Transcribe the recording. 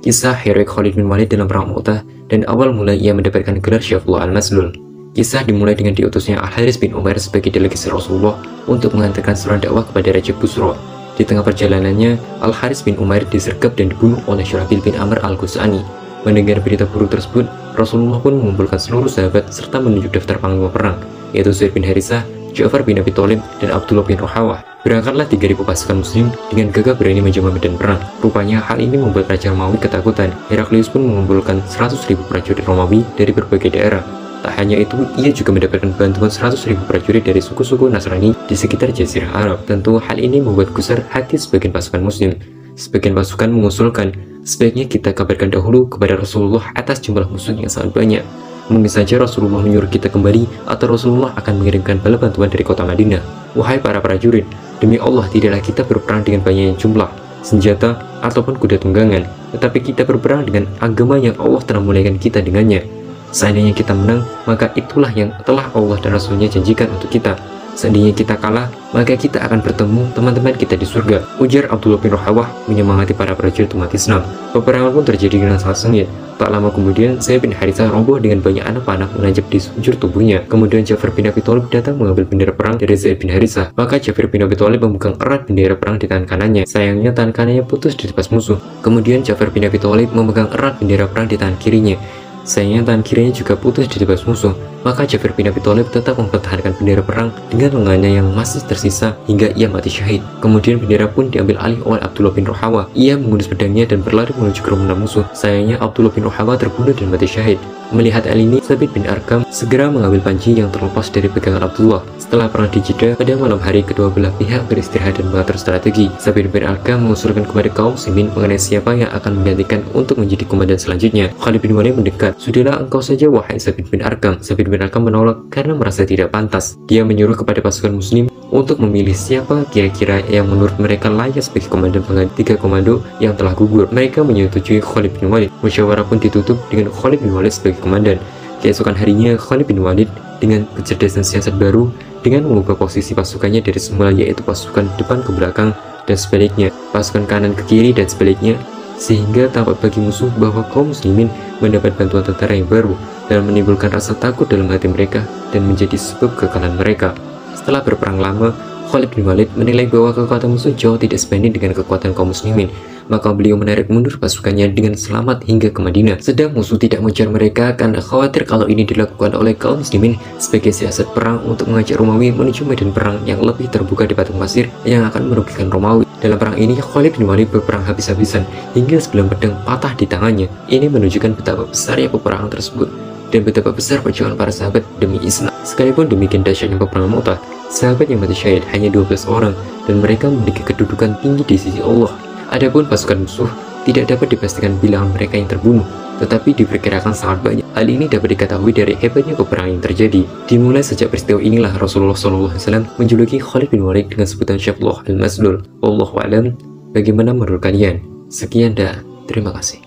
Kisah heroik Khalid bin Walid dalam perang Mu'tah dan awal mula ia mendapatkan gelar Syafullah al-Maslul. Kisah dimulai dengan diutusnya Al-Haris bin Umair sebagai delegasi Rasulullah untuk mengantarkan surat dakwah kepada Raja Busra. Di tengah perjalanannya, Al-Haris bin Umair disergap dan dibunuh oleh Syurabil bin Amr al-Ghusani. Mendengar berita buruk tersebut, Rasulullah pun mengumpulkan seluruh sahabat serta menunjuk daftar panglima perang, yaitu Zaid bin Harithah, Ja'far bin Abi Thalib, dan Abdullah bin Rawahah. Berangkatlah 3.000 pasukan muslim dengan gagah berani mencoba medan perang. Rupanya hal ini membuat Raja Romawi ketakutan. Heraklius pun mengumpulkan 100.000 prajurit Romawi dari berbagai daerah. Tak hanya itu, ia juga mendapatkan bantuan 100.000 prajurit dari suku-suku Nasrani di sekitar Jazirah Arab. Tentu hal ini membuat gusar hati sebagian pasukan muslim. Sebagian pasukan mengusulkan, sebaiknya kita kabarkan dahulu kepada Rasulullah atas jumlah musuh yang sangat banyak. Mungkin saja Rasulullah menyuruh kita kembali atau Rasulullah akan mengirimkan bala bantuan dari kota Madinah. Wahai para prajurit, demi Allah tidaklah kita berperang dengan banyaknya jumlah, senjata, ataupun kuda tunggangan, tetapi kita berperang dengan agama yang Allah telah muliakan kita dengannya. Seandainya kita menang, maka itulah yang telah Allah dan Rasulnya janjikan untuk kita. Seandainya kita kalah, maka kita akan bertemu teman-teman kita di surga. Ujar Abdullah bin Rawahah menyemangati para prajurit umat Islam. Peperangan pun terjadi dengan sangat sengit. Tak lama kemudian, Zaid bin Harithah roboh dengan banyak anak panah menancap di sekujur tubuhnya. Kemudian Ja'far bin Abi Thalib datang mengambil bendera perang dari Zaid bin Harithah. Maka Ja'far bin Abi Thalib memegang erat bendera perang di tangan kanannya. Sayangnya tangan kanannya putus di tepas musuh. Kemudian Ja'far bin Abi Thalib memegang erat bendera perang di tangan kirinya. Sayangnya tangan kirinya juga putus di tebas musuh. Maka Ja'far bin Abi Thalib tetap mempertahankan bendera perang dengan lengannya yang masih tersisa hingga ia mati syahid. Kemudian bendera pun diambil alih oleh Abdullah bin Rawahah. Ia mengundus pedangnya dan berlari menuju kerumunan musuh. Sayangnya Abdullah bin Rawahah terbunuh dan mati syahid. Melihat hal ini, Thabit bin Arqam segera mengambil panji yang terlepas dari pegangan Abdullah. Setelah perang di Jeddah, pada malam hari kedua belah pihak beristirahat dan mengatur strategi. Thabit bin Arqam mengusulkan kepada kaum muslimin mengenai siapa yang akan menggantikan untuk menjadi komandan selanjutnya. Khalid bin Walid mendekat. Sudahlah engkau saja wahai Thabit bin Arqam. Thabit bin Arqam menolak karena merasa tidak pantas. Dia menyuruh kepada pasukan muslim untuk memilih siapa kira-kira yang menurut mereka layak sebagai komandan pengganti 3 komando yang telah gugur. Mereka menyetujui Khalid bin Walid. Musyawarah pun ditutup dengan Khalid bin Walid sebagai komandan. Keesokan harinya, Khalid bin Walid dengan kecerdasan siasat baru dengan mengubah posisi pasukannya dari semula, yaitu pasukan depan ke belakang dan sebaliknya, pasukan kanan ke kiri dan sebaliknya, sehingga tampak bagi musuh bahwa kaum muslimin mendapat bantuan tentara yang baru dan menimbulkan rasa takut dalam hati mereka dan menjadi sebab kekalahan mereka. Setelah berperang lama, Khalid bin Walid menilai bahwa kekuatan musuh jauh tidak sebanding dengan kekuatan kaum muslimin. Maka beliau menarik mundur pasukannya dengan selamat hingga ke Madinah. Sedang musuh tidak mengejar mereka karena khawatir kalau ini dilakukan oleh kaum muslimin sebagai siasat perang untuk mengajak Romawi menuju medan perang yang lebih terbuka di padang pasir yang akan merugikan Romawi. Dalam perang ini, Khalid bin Walid berperang habis-habisan hingga 9 pedang patah di tangannya. Ini menunjukkan betapa besarnya peperangan tersebut dan betapa besar perjuangan para sahabat demi Islam. Sekalipun demikian dahsyatnya peperangan Mu'tah, sahabat yang mati syahid hanya 12 orang dan mereka memiliki kedudukan tinggi di sisi Allah. Adapun pasukan musuh tidak dapat dipastikan bilangan mereka yang terbunuh, tetapi diperkirakan sangat banyak. Hal ini dapat diketahui dari hebatnya peperangan yang terjadi. Dimulai sejak peristiwa inilah Rasulullah SAW menjuluki Khalid bin Walid dengan sebutan Syafullah al-Maslul. Wallahu a'lam. Bagaimana menurut kalian? Sekian dan terima kasih.